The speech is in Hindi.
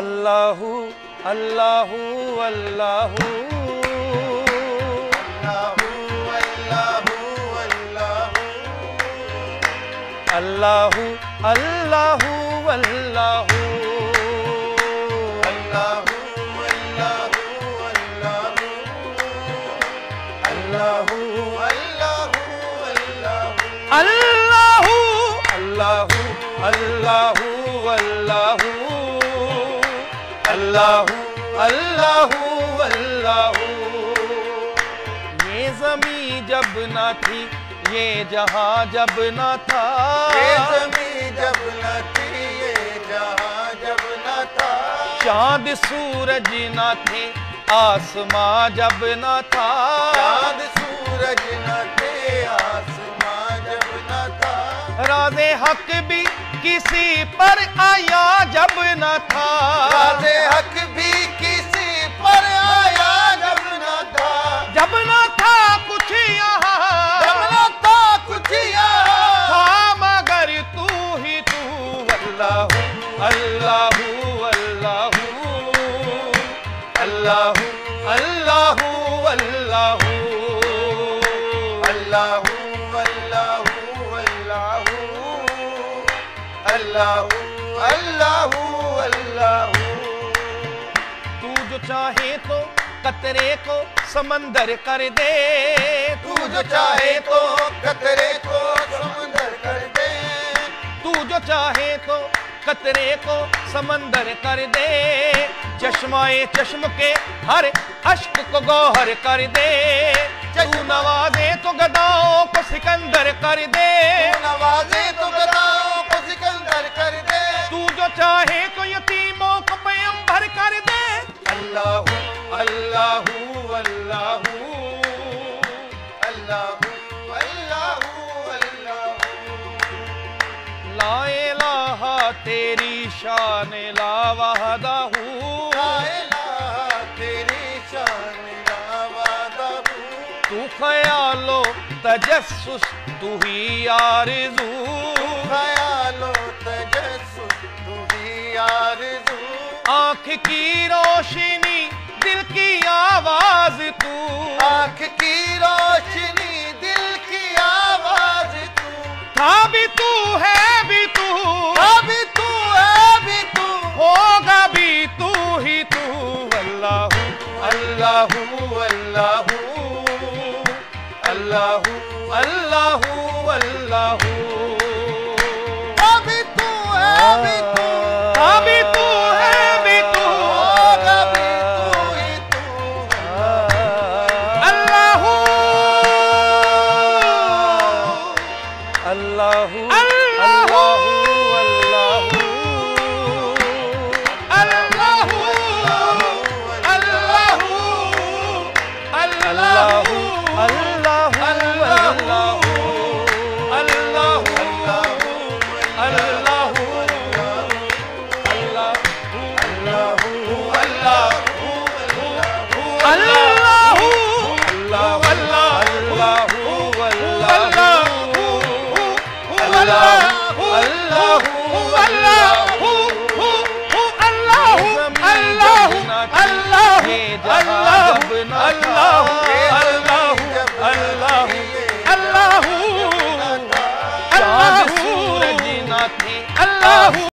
अल्लाहु अल्लाहु अल्लाहु अल्लाहु अल्लाहु अल्लाहु अल्लाहु अल्लाहु अल्लाहु अल्लाहु अल्लाहु अल्लाहु अल्लाहु अल्लाहु अल्लाहु अल्लाहु। ये ज़मीं जब न थी, ये जहां जब न था, ये ज़मीं जब न थी, ये जहां जब न था, चांद सूरज न थे, आसमां जब न था, चांद सूरज न थे, आसमां जब न था, राज़े हक भी किसी पर आया जब न था, राज़े हक भी किसी पर आया जब न था, जब न था कुछ यहाँ, जब न था कुछ यहाँ, था मगर तू ही तू। अल्लाहु अल्लाहु अल्लाहु अल्लाहु अल्लाहु अल्लाहु अल्लाहु अल्लाहु अल्लाहु अल्लाहु। तू जो चाहे तो कतरे को समंदर कर दे, तू जो चाहे तो कतरे को समंदर कर दे, तू जो चाहे तो कतरे को समंदर कर दे, चश्माए चश्म के हर अश्क को गौहर कर दे, तू नवाजे तो गदाओं को सिकंदर कर दे, नवाजे तो गदाओं को सिकंदर कर दे, तू जो चाहे तो यतीमों को पैगंबर कर दे। अल्लाहु अल्लाहु अल्लाहु अल्लाहु अल्लाहु अल्लाहु। ला इलाहा तेरी शान ला वहदहू, ला इलाहा तेरी शान ला वहदहू, तू ख्यालो तजस्सुस तू ही आरज़ू, ख्यालो तजस्सुस तू ही आरज़ू, आँख की रोशनी दिल की आवाज तू, आँख की रोशनी दिल की आवाज तू, था भी तू है भी तू, अभी तू है भी तू, होगा भी तू ही तू। अल्लाहु अल्लाहु अल्लाहु अल्लाहु अल्लाहु अल्लाहु। अभी तू है भी तू, अभी तू है भी तू, होगा भी तू ही तू। अल्लाहु अल्लाहु अल्लाहु अल्लाहु अल्लाहु अल्लाहु अल्लाहु अल्लाहु अल्लाहु चाँद सूरज न थे, अल्लाहु